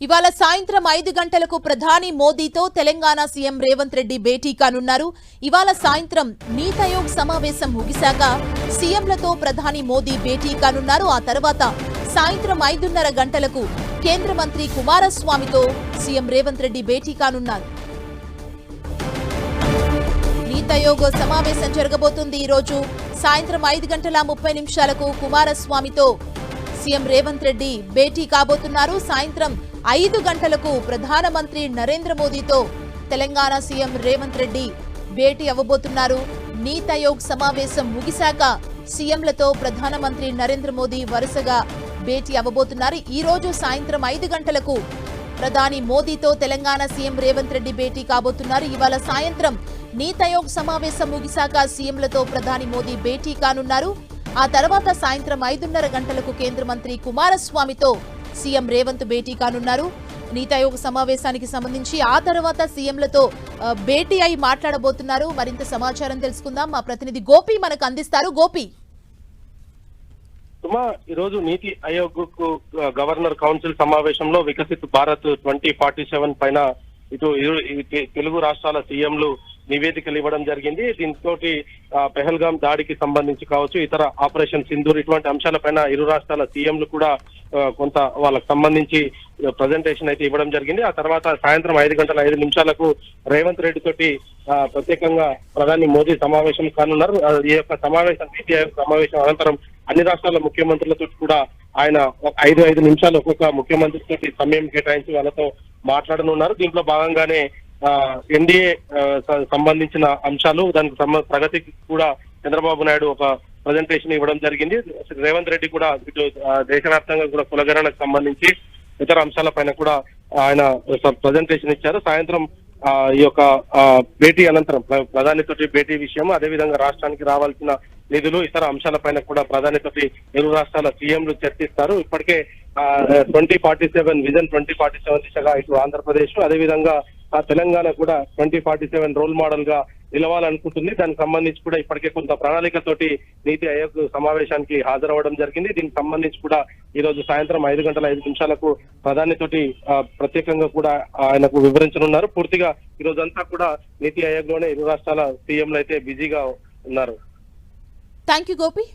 ఇవాళ సాయంత్రం 5 గంటలకు ప్రధాని మోదీతో తెలంగాణ సీఎం రేవంత్ రెడ్డి భేటీ కానున్నారు. ఇవాళ సాయంత్రం నీతి ఆయోగ్ సమావేశం ముగిశాక సీఎంలతో ప్రధాని మోదీ భేటీ కానున్నారు. ఆ తర్వాత సాయంత్రం 5:30 గంటలకు కేంద్ర మంత్రి కుమారస్వామితో సీఎం రేవంత్ రెడ్డి భేటీ కానున్నారు. నీతి ఆయోగ్ సమావేశం జరగబోతుంది. ఈ రోజు సాయంత్రం 5:30 కుమారస్వామితో సీఎం రేవంత్ రెడ్డి భేటీ కాబోతున్నారు. సాయంత్రం 5 గంటలకు ప్రధానమంత్రి నరేంద్ర మోదీతో తెలంగాణ సీఎం రేవంత్ రెడ్డి భేటీ అవ్వబోతున్నారు. నీతి ఆయోగ్ సమావేశం ముగిశాక సీఎంలతో ప్రధానమంత్రి నరేంద్ర మోదీ వరుసగా భేటీ అవ్వబోతున్నారు. ఈ రోజు సాయంత్రం 5 గంటలకు ప్రధాని మోదీతో తెలంగాణ సీఎం రేవంత్ రెడ్డి భేటీ కాబోతున్నారు. ఇవాళ సాయంత్రం నీతి ఆయోగ్ సమావేశం ముగిశాక సీఎంలతో ప్రధాని మోదీ భేటీ కానున్నారు. ఆ తర్వాత సాయంత్రం 5:30 గంటలకు కేంద్ర మంత్రి కుమారస్వామితో సీఎం రేవంత్ భేటీ కానున్నారు. నీతి ఆయోగ్ సమావేశానికి సంబంధించి ఆ తర్వాత సీఎంలతో భేటీ అయి మాట్లాడబోతున్నారు. మరింత సమాచారం తెలుసుకుందాం. మా ప్రతినిధి గోపి మనకు అందిస్తారు. గోపి, ఈ రోజు నీతి ఆయోగ్ గవర్నర్ కౌన్సిల్ సమావేశంలో వికసిత్ భారత్ 2047 పైన ఇటు తెలుగు రాష్ట్రాల సీఎంలు నివేదికలు ఇవ్వడం జరిగింది. దీంతో పెహల్గాం దాడికి సంబంధించి కావచ్చు, ఇతర ఆపరేషన్ సింధూర్ ఇటువంటి అంశాలపైన ఇరు రాష్ట్రాల సీఎంలు కూడా కొంత వాళ్ళకు సంబంధించి ప్రజెంటేషన్ అయితే ఇవ్వడం జరిగింది. ఆ తర్వాత సాయంత్రం 5:05 రేవంత్ రెడ్డి తోటి ప్రత్యేకంగా ప్రధాని మోదీ సమావేశం కానున్నారు. ఈ యొక్క సమావేశం నీతి ఆయోగ్ సమావేశం అనంతరం అన్ని రాష్ట్రాల ముఖ్యమంత్రులతో కూడా ఆయన 5 నిమిషాలు ఒక్కొక్క ముఖ్యమంత్రి తోటి సమయం కేటాయించి వాళ్ళతో మాట్లాడనున్నారు. దీంట్లో భాగంగానే ఎన్డీఏ సంబంధించిన అంశాలు, దానికి ప్రగతికి కూడా చంద్రబాబు నాయుడు ఒక ప్రజెంటేషన్ ఇవ్వడం జరిగింది. రేవంత్ రెడ్డి కూడా ఇటు దేశవ్యాప్తంగా కూడా కులగణనకు సంబంధించి ఇతర అంశాలపైన కూడా ఆయన ప్రజెంటేషన్ ఇచ్చారు. సాయంత్రం ఈ యొక్క భేటీ అనంతరం ప్రధానితోటి భేటీ విషయం, అదేవిధంగా రాష్ట్రానికి రావాల్సిన నిధులు, ఇతర అంశాలపైన కూడా ప్రధానితోటి ఇరు రాష్ట్రాల సీఎంలు చర్చిస్తారు. ఇప్పటికే 2047 విజన్ 2047 దిశగా ఇటు ఆంధ్రప్రదేశ్ అదేవిధంగా తెలంగాణ కూడా 2047 రోల్ మోడల్ గా నిలవాలనుకుంటుంది. దానికి సంబంధించి కూడా ఇప్పటికే కొంత ప్రణాళికతోటి నీతి ఆయోగ్ సమావేశానికి హాజరవ్వడం జరిగింది. దీనికి సంబంధించి కూడా ఈ రోజు సాయంత్రం 5:05 ప్రధానితోటి ప్రత్యేకంగా కూడా ఆయనకు వివరించనున్నారు. పూర్తిగా ఈ రోజంతా కూడా నీతి ఆయోగ్ లోనే ఇరు రాష్ట్రాల సీఎంలు అయితే బిజీగా ఉన్నారు. Thank you Gopi.